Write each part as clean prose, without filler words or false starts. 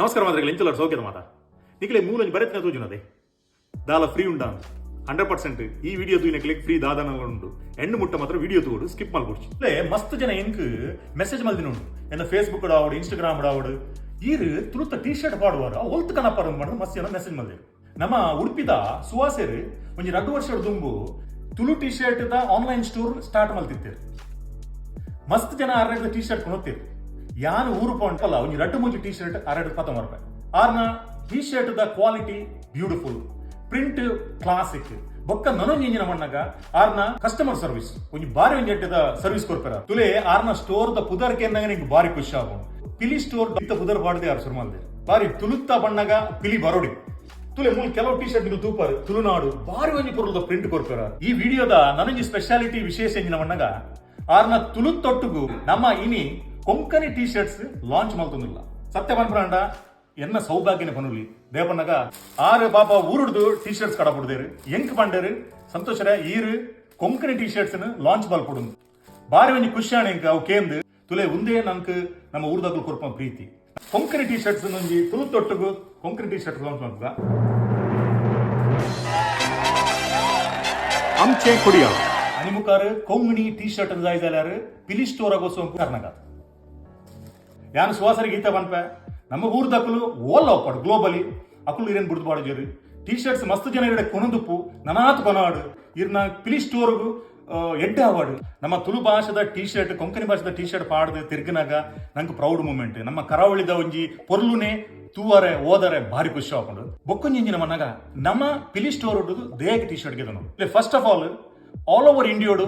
ನಮಸ್ಕಾರ ಮಾದ್ರಿಗಳು ಎಂಚಲ ಸೌಖ್ಯದ ಮಾತಾ ನಿಖಲೆ ಮೂಲಂಜಿ ಬರೆತ್ನ ತೂಜುನದೆ ದಾಲ ಫ್ರೀ ಉಂಡ 100% ಈ ವಿಡಿಯೋ ತೂಯಿನಕ್ಲೆ ಫ್ರೀ ದಾದನ ಉಂಡು ಎಂಡು ಮುಟ್ಟ ಮಾತ್ರ ವಿಡಿಯೋ ತೂಡು ಸ್ಕಿಪ್ ಮಾಡ್ಕೊಡ್ಚಿ ಲೇ ಮಸ್ತ್ ಜನ ಎಂಕ್ ಮೆಸೇಜ್ ಮಲ್ದಿನುಂಡು ಎನ್ನ ಫೇಸ್ಬುಕ್ ಆವಡು ಇನ್ಸ್ಟಾಗ್ರಾಮ್ ಆವಡು ಈರು ತುಳುತ್ತ ಟಿ ಶರ್ಟ್ ಪಾಡುವಾರ ಒಲ್ತ್ ಕನಪರ ಮಾಡಿದ್ರು ಮಸ್ತ್ ಜನ ಮೆಸೇಜ್ ಮಲ್ದಿರು ನಮ್ಮ ಉಡುಪಿದ ಸುವಾಸೇರು ಒಂಜಿ 2 ವರ್ಷದ ದುಂಬು ತುಳು ಟಿ ಶರ್ಟ್ ದ ಆನ್ಲೈನ್ ಸ್ಟೋರ್ ಸ್ಟಾರ್ಟ್ ಮಲ್ತಿರ್ತೀರು ಮಸ್ತ್ ಜನ ಆರ್ರೆಡ್ ಟಿ ಶರ್ಟ್ ಕೊನೋತಿರು ಯಾನು ಊರು ಪೌಂಟಲ್ಲ ಒಂಜಿ 2-3 ಟಿ ಶರ್ಟ್ ಆರ್ರೆಡ್ 19 ರೂಪಾಯಿ ಆರ್ನ T shirt the quality beautiful print classic ಬೊಕ್ಕ ನನೊಂಜಿನ ಮಣ್ಣಗ ಆರ್ನ ಕಸ್ಟಮರ್ ಸರ್ವಿಸ್ ಒಂಜಿ ಬಾರಿ ಒಂಜೆಟ್ಟದ ಸರ್ವಿಸ್ ಕೊರ್ಪೆರ ತುಲೆ ಆರ್ನ ಸ್ಟೋರ್ ದ ಪುದರ್ಕೆ ಎಂದಾಗ ನಿಂಗೆ ಬಾರಿ ಖುಷಿ ಆಗು ಪಿಲಿ ಸ್ಟೋರ್ ದ ಪುದರ್ ಬಾಡದೆ ಯಾರು ಸುರ್ಮಲ್ದೆ ಬಾರಿ ತುಳುತ್ತ ಬಣ್ಣಗ ಪಿಲಿ ಬರೋಡಿ ತುಲೆ ಮೂಲ ಕೆಲವು ಟಿ ಶರ್ಟ್ ತೂಪರ್ ತುಳುನಾಡು ಬಾರಿ ಒಂಜಿ ಪುರದ ಪ್ರಿಂಟ್ ಕೊರ್ಪೆರ ಈ ವಿಡಿಯೋದ ನನಂಜಿ ಸ್ಪೆಷಾಲಿಟಿ ವಿಶೇಷ ಎಂಜಿನ ಮಣ್ಣಗ ಆರ್ನ ತುಳುತ್ತೊಟ್ಟುಗು ನಮ್ಮ ಇನಿ ಕೊಂಕಣಿ ಟಿ ಶರ್ಟ್ಸ್ ಲಾಂಚ್ ಮಾಡ್ತೊಂದಿಲ್ಲ ಸತ್ಯ ಪನ್ಪುರಾಂಡ ಎನ್ನ ಸೌಭಾಗ್ಯನ ಪನುಲಿ ದೇವಣ್ಣಗ ಆರು ಪಾಪ ಊರುಡ್ದು ಟಿ ಶರ್ಟ್ಸ್ ಕಡಪುಡ್ದೇರು ಎಂಕ್ ಪಂಡೇರು ಸಂತೋಷರ ಈರು ಕೊಂಕಣಿ ಟಿ ಶರ್ಟ್ಸ್ ಲಾಂಚ್ ಮಲ್ಪುಡು ಬಾರಿ ಒಂಜಿ ಖುಷಿಯಾಣ ಎಂಕ್ ಅವು ಕೇಂದು ತುಲೆ ಉಂದೇ ನಂಕ್ ನಮ್ಮ ಊರ್ದಾಗಲು ಕೊರ್ಪ ಪ್ರೀತಿ ಕೊಂಕಣಿ ಟಿ ಶರ್ಟ್ಸ್ ಒಂಜಿ ತುಳುತ್ತೊಟ್ಟುಗು ಕೊಂಕಣಿ ಟಿ ಶರ್ಟ್ ಲಾಂಚ್ ಮಾಡ್ತದ ಅಂಚೆ ಕೊಡಿಯ ಅನಿಮುಖಾರು ಕೊಂಕಣಿ ಟಿ ಶರ್ಟ್ ಜಾಯ್ದಾರು ಪಿಲಿ ಸ್ಟೋರ್ ಆಗೋಸೋ ಕಾರಣಗ ಯಾನು ಸುವಾಸರಿಗೆ ಈತ ಬನ್ಪ ನಮ್ಮ ಊರ್ದಕ್ಕಲು ಓಲ್ ಅವಪಾಡು ಗ್ಲೋಬಲಿ ಅಕುಲು ಇರೇನ್ ಬಿಡ್ದು ಬಾಡಿಜೇರಿ ಟಿ ಶರ್ಟ್ಸ್ ಮಸ್ತ್ ಜನ ಇರಡೆ ಕೊನದುಪ್ಪು ನನಾತ್ ಕೊನಾಡು ಇರ್ನ ಪಿಲಿ ಸ್ಟೋರ್ಗು ಎಡ್ಡೆ ಅವಾರ್ಡ್ ನಮ್ಮ ತುಳು ಭಾಷೆದ ಟಿ ಶರ್ಟ್ ಕೊಂಕಣಿ ಭಾಷೆದ ಟಿ ಶರ್ಟ್ ಪಾಡ್ದು ತಿರ್ಗಿನಾಗ ನಂಗೆ ಪ್ರೌಡ್ ಮೂಮೆಂಟ್ ನಮ್ಮ ಕರಾವಳಿದ ಒಂಜಿ ಪೊರ್ಲುನೆ ತೂವರೆ ಓದರೆ ಭಾರಿ ಖುಷಿ ಹಾಕೊಂಡು ಬೊಕ್ಕೊಂಜಿಂಜಿನ ಮನಾಗ ನಮ್ಮ ಪಿಲಿ ಸ್ಟೋರ್ ಹುಡುದು ದೇಹಕ್ಕೆ ಟಿ ಶರ್ಟ್ ಗೆದನು ಫಸ್ಟ್ ಆಫ್ ಆಲ್ ಓವರ್ ಇಂಡಿಯೋಡು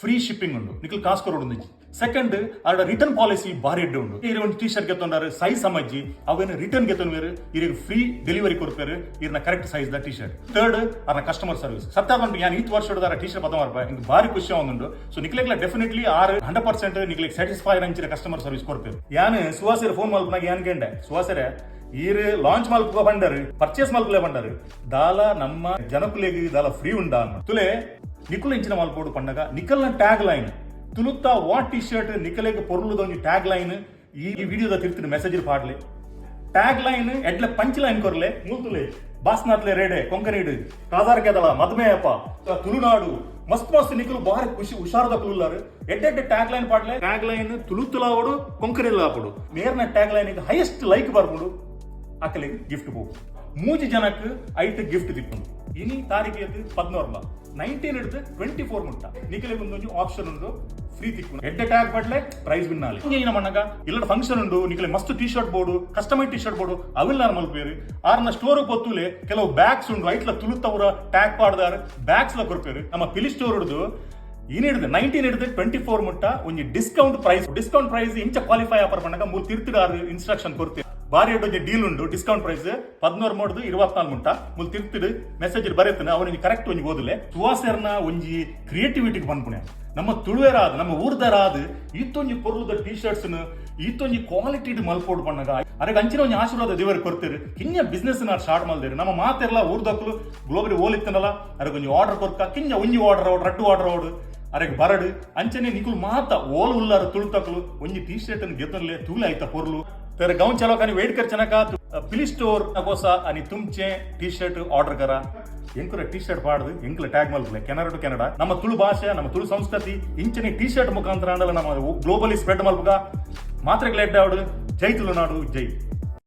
ಫ್ರೀ ಶಿಪ್ಪಿಂಗ್ ಉಂಡು ನಿಖಲ್ ಕಾಸು ಕೊರೋಡು ಸೆಕೆಂಡ್ ಆರ್ಡ ರಿಟರ್ನ್ ಪಾಲಿಸಿ ಬಾರಿ ಎಡ್ಡೆ ಉಂಡು ಇರ ಒಂದು ಟಿ ಶರ್ಟ್ ಗೆತ್ತೊಂಡಾರು ಸೈಜ್ ಸಮಜ್ಜಿ ಅವೇನು ರಿಟರ್ನ್ ಗೆತ್ತೊಂವೇರು ಇರಿಗೆ ಫ್ರೀ ಡೆಲಿವರಿ ಕೊಡ್ಪೇರು ಇರ್ನ ಕರೆಕ್ಟ್ ಸೈಜ್ ದ ಟಿ ಶರ್ಟ್ ಥರ್ಡ್ ಆರ್ನ ಕಸ್ಟಮರ್ ಸರ್ವಿಸ್ ಸತ್ತ ಬಂದು ಯಾನ್ ಈತ್ ವರ್ಷದ ಟಿ ಶರ್ಟ್ 19 ರೂಪಾಯಿ ಇಂಗೆ ಬಾರಿ ಖುಷಿ ಆಗುಂಡು ಸೊ ನಿಕ್ಲೆಗ್ಲ ಡೆಫಿನೆಟ್ಲಿ 100% ನಿಕ್ಲೆಗ್ ಸ್ಯಾಟಿಸ್ಫೈ ಅಂಚಿನ ಕಸ್ಟಮರ್ ಸರ್ವಿಸ್ ಕೊಡ್ಪೇರು ಯಾನ್ ಸುವಾಸರ ಫೋನ್ ಮಲ್ಪನಾಗ ಯಾನ್ ಗೆಂಡೆ ಸುವಾಸರ ಈರು ಲಾಂಚ್ ಮಲ್ಪುಗ ಬಂಡರು ಪರ್ಚೇಸ್ ಮಲ್ಪಲೆ ಬಂಡರು ದಾಲ ನಮ್ಮ ಜನಕುಲೆಗಿ ದಾಲ ಫ್ರೀ ಉಂಡ ತುಲೆ ನಿಕುಲ ಇಂಚಿನ ಮಲ್ಪೋಡು ಪಂಡಗ ನಿಕಲ್ನ ಟ್ಯಾಗ್ ಲೈನ್ ತುಳುತ್ತ ವಾಟ್ ಟಿ ಶರ್ಟ್ ನಿಕಲೆಗೆ ಪೊರ್ಲುದ ಒಂಜಿ ಟ್ಯಾಗ್ ಲೈನ್ ಈ ವಿಡಿಯೋದ ತಿರ್ತಿನ ಮೆಸೇಜ್ ಪಾಡ್ಲೆ ಟ್ಯಾಗ್ ಲೈನ್ ಎಡ್ಲೆ ಪಂಚ್ ಲೈನ್ ಕೊರ್ಲೆ ಮೂಲ್ತುಲೆ ಬಾಸ್ನಾತ್ಲೆ ರೇಡೆ ಕೊಂಕಣಿಡು ಕಾದಾರ್ ಕೆದಳ ಮದ್ಮೆಯಪ್ಪ ತುಳುನಾಡು ಮಸ್ತ್ ಮಸ್ತ್ ನಿಕಲು ಬಾರಿ ಖುಷಿ ಹುಷಾರದ ತುಳುಲಾರು ಎಡ್ಡೆ ಟ್ಯಾಗ್ ಲೈನ್ ಪಾಡ್ಲೆ ಟ್ಯಾಗ್ ಲೈನ್ ತುಳುತ್ತುಲಾವಡು ಕೊಂಕಣಿಲ್ಲ ಹಾಪಡು ನೇರ್ನ ಟ್ಯಾಗ್ ಲೈನ್ ಹೈಯೆಸ್ಟ್ ಲೈಕ್ ಬರ್ಬಿಡು ಅಕ್ಕಲಿಗೆ ಗಿಫ್ಟ್ ಬೋಗು ಮೂಜಿ ಜನಕ್ಕೆ ಐಟ್ ಗಿಫ್ಟ್ ತಿಪ್ಪುಂಡು ಇನಿ ತಾರೀಖೆ 14 19 ಹಿಡಿದು 24 ಮುಟ್ಟ ನಿಖಲೆ ಒಂದು ಆಪ್ಷನ್ ಉಂಡು ಫ್ರೀ ತಿಕ್ಕು ಎಡ್ಡೆ ಟ್ಯಾಗ್ ಪಡ್ಲೆ ಪ್ರೈಸ್ ವಿನ್ ಆಲಿ ಇಂಜಿನ ಮಣ್ಣಗ ಇಲ್ಲ ಫಂಕ್ಷನ್ ಉಂಡು ನಿಖಲೆ ಮಸ್ತ್ T shirt board customise T shirt board ಅವೆಲ್ಲ ಮಲ್ಪೇರು ಆರ್ನ ಸ್ಟೋರ್ ಗೊತ್ತುಲೆ ಕೆಲವು ಬ್ಯಾಗ್ಸ್ ಉಂಡು ಐಟ್ಲ ತುಳುತ್ತವರ ಟ್ಯಾಗ್ ಪಾಡ್ದಾರ ಬ್ಯಾಗ್ಸ್ ಲ ಕೊರ್ಪೇರು ನಮ್ಮ ಪಿಲಿ ಸ್ಟೋರ್ ಹಿಡಿದು ಹಿಡಿದು 19 ಹಿಡಿದು 24 ಮುಟ್ಟ ಒಂಜಿ ಡಿಸ್ಕೌಂಟ್ ಪ್ರೈಸ್ ಇಂಚ ಕ್ವಾಲಿಫೈ ಆಪರ್ ಪಣ್ಣಗ ಮೂರು ತಿರ್ತಿಡಾರು ಇನ್ಸ್ಟ್ರಕ್ಷನ್ ಕೊಡ್ತೇವೆ ಬಾರಿ ಎಡ್ಡೊಂಜಿ ಡೀಲ್ ಉಂಡು ಡಿಸ್ಕೌಂಟ್ ಪ್ರೈಸ್ 14 ಮೋಡ್ದು 24 ಮುಟ್ಟ ಮುಲ್ ತಿರ್ತಿಡು ಮೆಸೇಜ್ ಬರೆಯುತ್ತಾನೆ ಅವನಿಗೆ ಕರೆಕ್ಟ್ ಒಂಜಿ ಓದಲೆ ಸುವಾಸರ್ನ ಒಂಜಿ ಕ್ರಿಯೇಟಿವಿಟಿಗೆ ಬಂದ್ಪುಣೆ ನಮ್ಮ ತುಳುವೆರಾದ ನಮ್ಮ ಊರ್ದರಾದ ಈತೊಂಜಿ ಪೊರ್ಲುದ ಟಿ ಶರ್ಟ್ಸ್ ಈತೊಂಜಿ ಕ್ವಾಲಿಟಿ ಮಲ್ಪೋಡು ಬಣ್ಣಗ ಅದಕ್ಕೆ ಅಂಚಿನ ಒಂಜಿ ಆಶೀರ್ವಾದ ದೇವರು ಕೊಡ್ತೇರು ಕಿಂಜ ಬಿಸ್ನೆಸ್ ಸ್ಟಾರ್ಟ್ ಮಾಡ್ದೇರು ನಮ್ಮ ಮಾತೆಲ್ಲ ಊರ್ದಕ್ಕಲು ಗ್ಲೋಬಲಿ ಓಲಿತ್ತನಲ್ಲ ಅದಕ್ಕೆ ಒಂಜಿ ಆರ್ಡರ್ ಕೊರ್ಕ ಕಿಂಜ ಒಂಜಿ ಆರ್ಡರ್ ಔಡ್ 2 ಆರ್ಡರ್ ಔಡ್ ಅದಕ್ಕೆ ಬರಡು ಅಂಚನೆ ನಿಕುಲು ಮಾತ ಓಲ್ ಉಲ್ಲಾರ ತುಳುತಕ್ಕಲು ಒಂಜಿ ಟಿ ಶರ್ಟ್ ಗೆತ್ತಲೆ ತೂಲೆ ಆಯ್ತಾ ಪೊರ್ಲು तर गाँव चलो कानी वेट कर चना का पिली स्टोर नकोसा आणि तुमचे टी शर्ट ऑर्डर करा ಎಂಕುರ ಟಿ ಶರ್ಟ್ ಪಾಡ್ದು ಎಂಕುಲ ಟ್ಯಾಗ್ ಮಲ್ಪಲೆ ಕೆನರಾ ಟು ಕೆನಡಾ ನಮ್ಮ ತುಳು ಭಾಷೆ ನಮ್ಮ ತುಳು ಸಂಸ್ಕೃತಿ ಇಂಚನೆ ಟಿ ಶರ್ಟ್ ಮುಖಾಂತರ ನಮ್ಮ ಗ್ಲೋಬಲಿ ಸ್ಪ್ರೆಡ್ ಮಲ್ಪಗ ಮಾತ್ರ ಗ್ಲೇಡ್ ಆವಡು ಜೈ ತುಳುನಾಡು ಜೈ